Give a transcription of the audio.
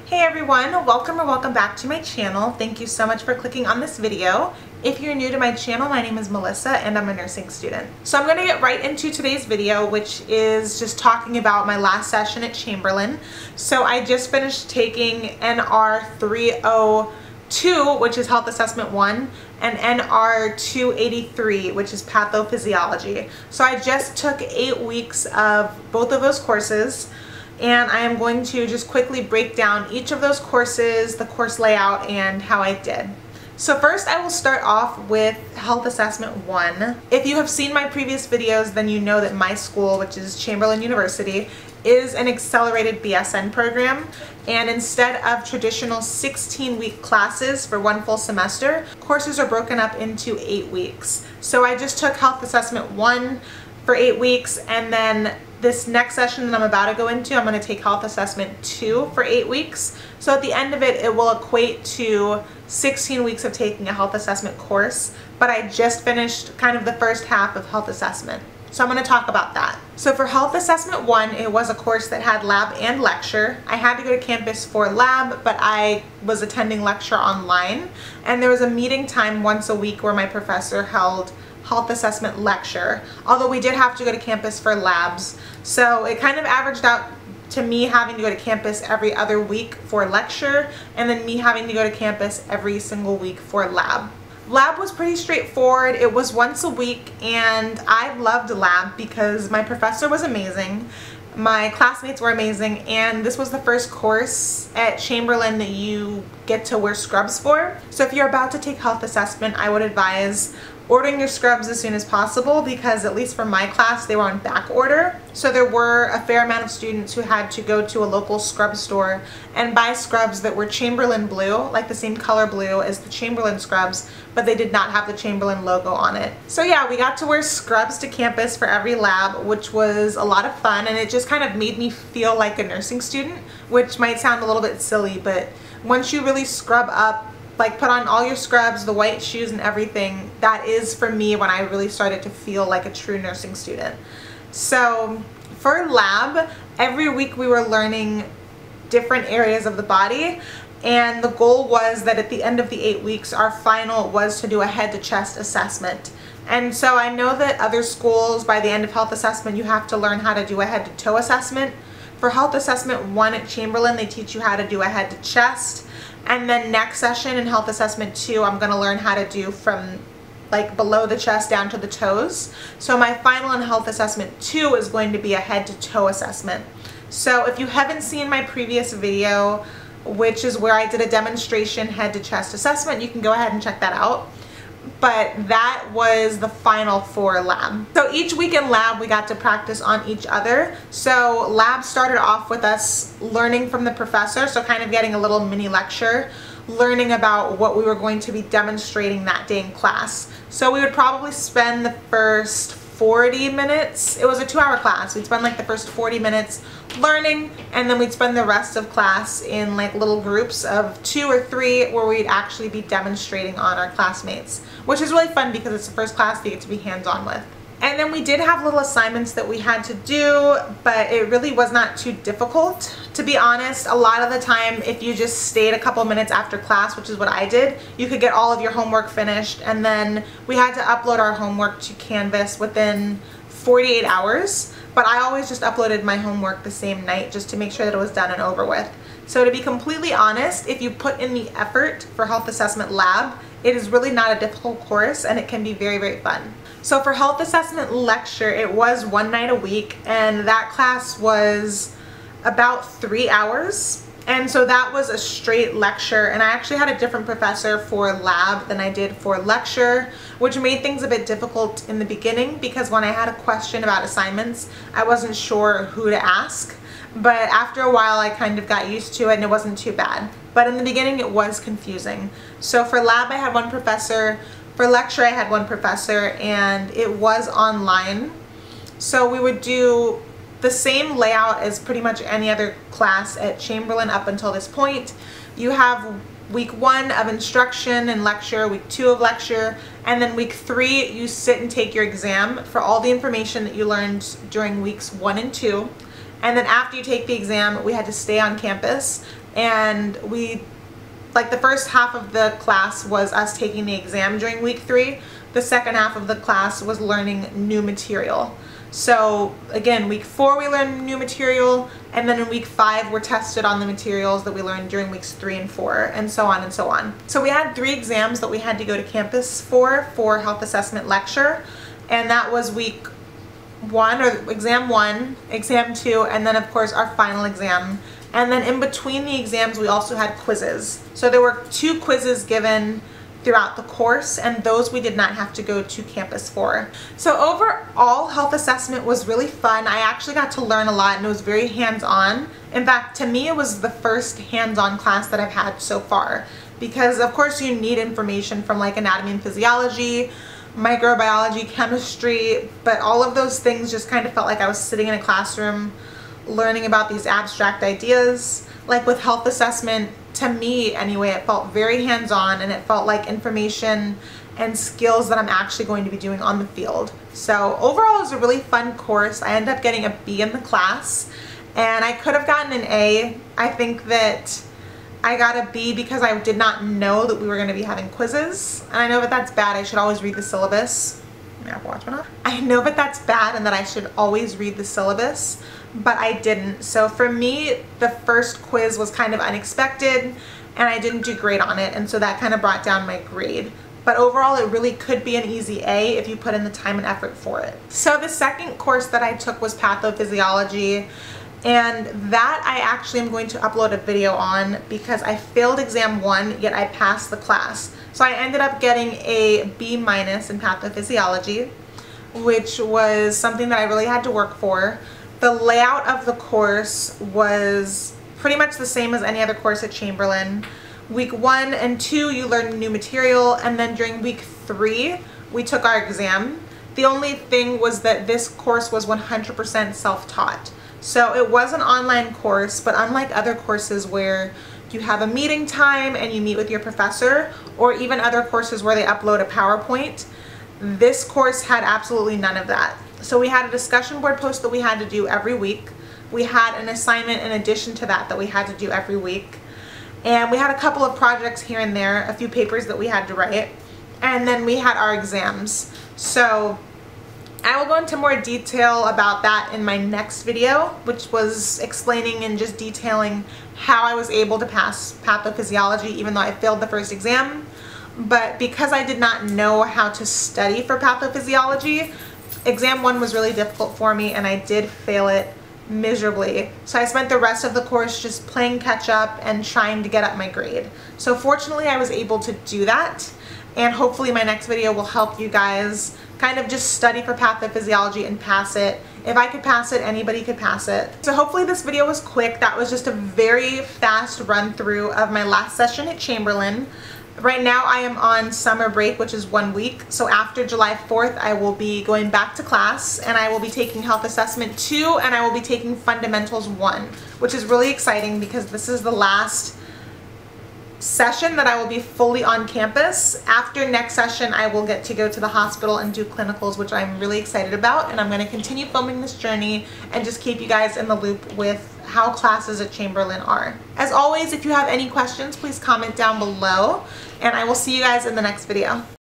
Hey everyone, welcome or welcome back to my channel. Thank you so much for clicking on this video. If you're new to my channel, my name is Melissa and I'm a nursing student. So I'm going to get right into today's video, which is just talking about my last session at Chamberlain. So I just finished taking NR 302, which is Health Assessment 1, and NR 283, which is Pathophysiology. So I just took 8 weeks of both of those courses, and I am going to just quickly break down each of those courses, the course layout, and how I did. So first I will start off with Health Assessment 1. If you have seen my previous videos, then you know that my school, which is Chamberlain University, is an accelerated BSN program, and instead of traditional 16-week classes for one full semester, courses are broken up into 8 weeks. So I just took Health Assessment 1 for 8 weeks, and then this next session that I'm about to go into, I'm going to take Health Assessment 2 for 8 weeks. So at the end of it, it will equate to 16 weeks of taking a health assessment course, but I just finished kind of the first half of health assessment. So I'm going to talk about that. So for Health Assessment 1, it was a course that had lab and lecture. I had to go to campus for lab, but I was attending lecture online, and there was a meeting time once a week where my professor held health assessment lecture, although we did have to go to campus for labs. So it kind of averaged out to me having to go to campus every other week for lecture, and then me having to go to campus every single week for lab. Lab was pretty straightforward. It was once a week, and I loved lab because my professor was amazing, my classmates were amazing, and this was the first course at Chamberlain that you get to wear scrubs for. So if you're about to take health assessment, I would advise ordering your scrubs as soon as possible, because at least for my class, they were on back order. So there were a fair amount of students who had to go to a local scrub store and buy scrubs that were Chamberlain blue, like the same color blue as the Chamberlain scrubs, but they did not have the Chamberlain logo on it. So yeah, we got to wear scrubs to campus for every lab, which was a lot of fun, and it just kind of made me feel like a nursing student, which might sound a little bit silly, but once you really scrub up, like put on all your scrubs, the white shoes and everything, that is for me when I really started to feel like a true nursing student. So for lab, every week we were learning different areas of the body, and the goal was that at the end of the 8 weeks, our final was to do a head to chest assessment. And so I know that other schools, by the end of health assessment, you have to learn how to do a head to toe assessment. For Health Assessment 1 at Chamberlain, they teach you how to do a head to chest. And then next session in Health Assessment 2, I'm going to learn how to do from like below the chest down to the toes. So my final in Health Assessment 2 is going to be a head to toe assessment. So if you haven't seen my previous video, which is where I did a demonstration head to chest assessment, you can go ahead and check that out. But that was the final for lab. So each week in lab, we got to practice on each other. So lab started off with us learning from the professor, so kind of getting a little mini lecture, learning about what we were going to be demonstrating that day in class. So we would probably spend the first 40 minutes, it was a 2-hour class, we'd spend like the first 40 minutes learning, and then we'd spend the rest of class in like little groups of 2 or 3 where we'd actually be demonstrating on our classmates, which is really fun because it's the first class you get to be hands-on with. And then we did have little assignments that we had to do, but it really was not too difficult. To be honest, a lot of the time, if you just stayed a couple minutes after class, which is what I did, you could get all of your homework finished, and then we had to upload our homework to Canvas within 48 hours. But I always just uploaded my homework the same night just to make sure that it was done and over with. So to be completely honest, if you put in the effort for Health Assessment Lab, it is really not a difficult course, and it can be very, very fun. So for Health Assessment Lecture, it was 1 night a week, and that class was about 3 hours. And so that was a straight lecture, and I actually had a different professor for lab than I did for lecture, which made things a bit difficult in the beginning because when I had a question about assignments, I wasn't sure who to ask. But after a while, I kind of got used to it and it wasn't too bad. But in the beginning, it was confusing. So for lab, I had one professor. For lecture, I had one professor, and it was online. So we would do the same layout as pretty much any other class at Chamberlain up until this point. You have week 1 of instruction and lecture, week 2 of lecture, and then week 3 you sit and take your exam for all the information that you learned during weeks 1 and 2. And then after you take the exam, we had to stay on campus, and like the first half of the class was us taking the exam during week 3. The second half of the class was learning new material. So again, week 4 we learned new material, and then in week 5 we're tested on the materials that we learned during weeks 3 and 4, and so on and so on. So we had 3 exams that we had to go to campus for health assessment lecture, and that was week 1, or exam 1, exam 2, and then of course our final exam. And then in between the exams we also had quizzes. So there were 2 quizzes given throughout the course, and those we did not have to go to campus for. So overall, health assessment was really fun. I actually got to learn a lot, and it was very hands-on. In fact, to me it was the first hands-on class that I've had so far, because of course you need information from like anatomy and physiology, microbiology, chemistry, but all of those things just kind of felt like I was sitting in a classroom learning about these abstract ideas. Like with health assessment, to me anyway, it felt very hands-on, and it felt like information and skills that I'm actually going to be doing on the field. So overall it was a really fun course. I ended up getting a B in the class, and I could have gotten an A. I think that I got a B because I did not know that we were going to be having quizzes. And I know that that's bad. I should always read the syllabus. Apple Watch went off. I know that that's bad and that I should always read the syllabus, but I didn't. So for me, the first quiz was kind of unexpected, and I didn't do great on it, and so that kind of brought down my grade. But overall, it really could be an easy A if you put in the time and effort for it. So the second course that I took was pathophysiology, and that I actually am going to upload a video on because I failed exam 1, yet I passed the class. So I ended up getting a B- in pathophysiology, which was something that I really had to work for. The layout of the course was pretty much the same as any other course at Chamberlain. Week 1 and 2 you learned new material, and then during week 3 we took our exam. The only thing was that this course was 100% self-taught. So it was an online course, but unlike other courses where you have a meeting time and you meet with your professor, or even other courses where they upload a PowerPoint, this course had absolutely none of that. So we had a discussion board post that we had to do every week. We had an assignment in addition to that we had to do every week. And we had a couple of projects here and there, a few papers that we had to write. And then we had our exams. So I will go into more detail about that in my next video, which was explaining and just detailing how I was able to pass pathophysiology even though I failed the first exam. But because I did not know how to study for pathophysiology, exam 1 was really difficult for me, and I did fail it miserably. So I spent the rest of the course just playing catch up and trying to get up my grade. So fortunately I was able to do that, and hopefully my next video will help you guys kind of just study for pathophysiology and pass it. If I could pass it, anybody could pass it. So hopefully this video was quick. That was just a very fast run through of my last session at Chamberlain. Right now I am on summer break, which is 1 week. So after July 4th, I will be going back to class, and I will be taking Health Assessment 2, and I will be taking Fundamentals 1, which is really exciting because this is the last session that I will be fully on campus. After next session, I will get to go to the hospital and do clinicals, which I'm really excited about, and I'm going to continue filming this journey and just keep you guys in the loop with how classes at Chamberlain are. As always, if you have any questions, please comment down below, and I will see you guys in the next video.